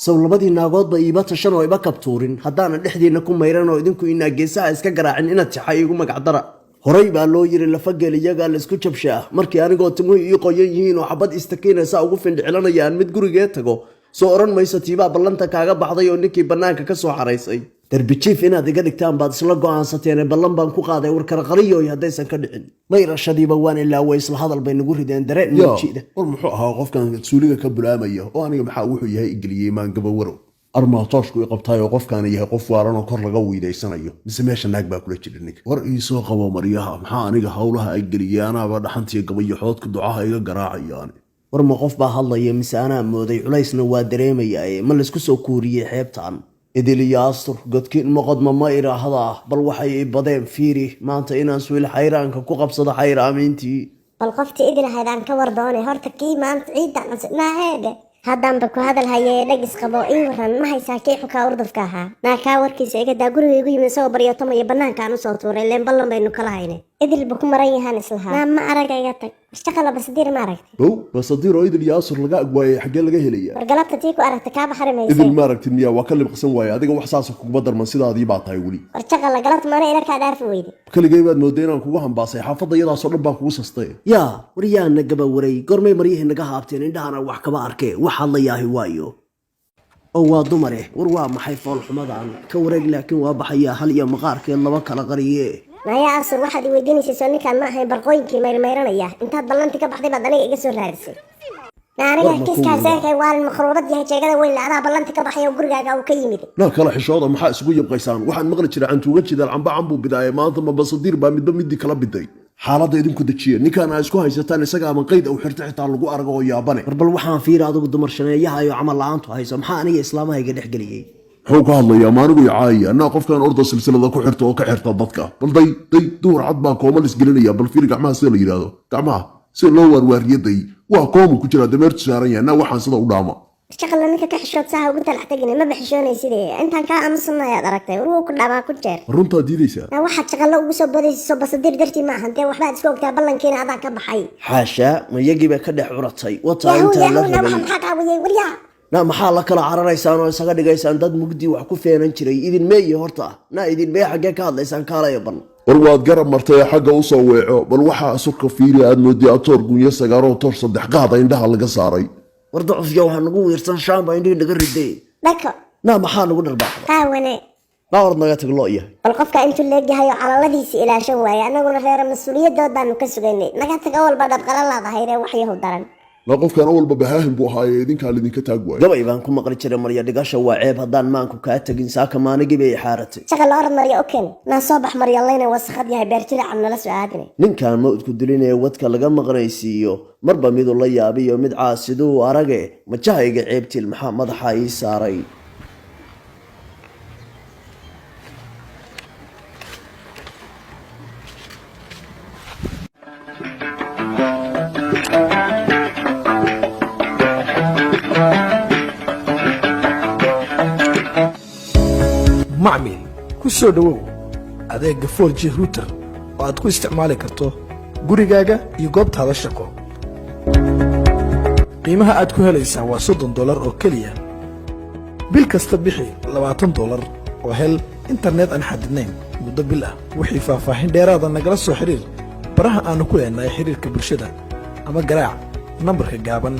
sow labadii naagoodba iiba tashan oo iba kabtuurin haddaana dhexdiina ku mayran oo idinku inaa geesaha iska garaacin inaad jaxay igu magacdara horay baa loo yiri lafageel iyagaa laisku jabshaa markii anigoo timuhu ii qoyan yihiin oo xabad istakiinaysa ugu findhicilanayaan mid gurigee tago soo oran mayso tiibaa ballanta kaaga baxday oo ninkii bannaanka ka soo xaraysay darbijiif inaad iga dhigtaan baad isla go'aansateen ballan baan ku qaaday warkarqariyoy haddaysan ka dhicin mayrashadiiba waan ilaaway isla hadal bay nagu rideen dareen jiida war muxuu ahaa qofkan suuliga ka bulaamaya oo aniga maxaa wuxuu yahay igeliyey maan gabawarow armaatooshku i qabtaay oo qofkaana yahay qof waaran oo kor laga wiidaysanayo mise meesha naag baa kula jira ninka war ii soo qabo maryaha maxaa aniga howlaha ay geliyey anaaba dhaxantiyo gabayaxoodka ducaha iga garaacayaan war ma qof baa hadlaya mise anaa mooday culaysna waa dareemayaa ma laysku soo kuuriyey xeebtaan idil iyo astur godkiin moqodma ma idhaahdaa bal waxay i badeen fiiri maanta inaan suil xayraanka ku qabsado xayraamiintii bal qoftii idil ahayd aan ka war doonay horta kii maanta ciidaan cusubnaaheedhe haddaanba ku hadal hayee dhegis qabo ii waran ma haysaa kii xukaa urdafka ahaa naakaa warkiisa igadaa guriga igu yimid isagoo baryootamaya bannaankaan usoo tuuray leen ballan baynu kala haynay idil buu ku maran yahaan islahaa naa ma araga iga tag shaqala basadiir ma aragtay basadiir oo idil iyo asur laga agwaayay xaggee laga helaya wargalabta tii ku aragta kaa baxarimaysa idil ma aragtid miyaa waa ka libqsan waaye adiga wax saasa kuguma darman sidaadii baa tahay weli war shaqala galabta maana ila kaa dhaafi weyday kaligay baad mooday inaan kugu hambaasay xaafadda iyadaasoo dhan baan kugu sastay yaa waryaana gabawaray gormay maryihii naga haabteen indhahana wax kaba arkee wax hadlayaahi waayo oo waa dumare war waa maxay foolxumadaan ka wareeg laakiin waa baxayaa hal iyo maqaarkeed laba kala qariye naya asur waxaad i weydiinaysayso ninkaan ma ahayn barqooyinkii mayrmayranaya intaad ballantii ka baxday baad aniga iga soo raadisay aniga kiiskaaseekay waalin makruurad yahay jeegada weyn lacdaa ballantii ka baxay oo gurigaaga uu ka yimid naa kala xishooda maxaa isugu yabqaysaan waxaan maqli jiray cantuuga jidaal camba cambuu bidaaye maanta ma basadiir baa midba midii kala biday xaaladda idinku dejiya ninkaan aa isku haysataan isaga ama qayd u xirta xitaa lagu argo oo yaabane barbal waxaan fiiri adigu dumar shaneeyaha iyo camal la-aantu hayso maxaa aniga islaamahayga dhex geliyey muxuu ka hadlayaa maanigu icaaya anaa qofkan orda silsilada ku xirta oo ka xirta dadka bal day duhur cad baa kooma lisgelinaya bal fiiri gacmaha sida la yidhaahdo gacmaha si loo waarwaariyaday waa koomu ku jira dameertu saaran yahay anaa waxaan sida u dhaama shaqala ninka ka xishood saha ugu talax tagina ma baxishoonaysidee intaan kaa aamusanayaad aragtay warwuu ku dhamaa ku jeer runtaa diidaysaa waxaad shaqalo ugu soo bodaysiso basadiir dartii ma ahantee waxbaad iska ogtaa ballankiina adaa ka baxay xaashaa ma iyagiiba ka dhex curatay wataa intaa la rabay maxaa kaawiyey waryaa na maxaa la kala cararaysaan oo isaga dhigaysaan dad mugdii wax ku feenan jiray idin meeye horta na idin mee xaggee ka hadlaysaan kaalaya ban war waad garab martay xagga u soo weeco bal waxaa asurka fiiri aad moodii atoor gunyo sagaaroo toor saddex qaada indhaha laga saaray war dacufya waxaa nagu wiirsan shaamba indhihii naga riday dhako na maxaa nagu dharbaaxda qaawane naa war naga tag loo yahay bal qofka intuu leegyahay oo calaladiisii ilaashan waaye annaguna reera mas-uuliyadood baanu ka sugaynay naga tag awalba dhabqala laadahayre waxyahu daran la qofkan awalba bahaahin buu ahaaye idinkaa lidinka taag waayo gabay baan ku maqli jiray marya dhigasha waa ceeb haddaan maanku kaa tegin saaka maanigii bay xaaratay shaqal orad marya oken naa soo bax maryalayna wasaqad yahay beerjiracan nala soo aadinay ninkan ma udku dilinaya wadka laga maqnaysiiyo marba miduu la yaabiyo mid caasiduu arage majahayga ceebtil maxaa madaxa ii saaray macmiil ku soo dhowow adeegga 4G router oo aad ku isticmaali karto gurigaaga iyo goobtaada shaqo qiimaha aad ku helaysaa waa $30 oo keliya bil kasta bixi $20 oo hel internet aan xadidnayn muddo bil ah wixii faahfaahin dheeraada nagala soo xiriir baraha aanu ku leenahay xiriirka bulshada ama garaac nambarka gaaban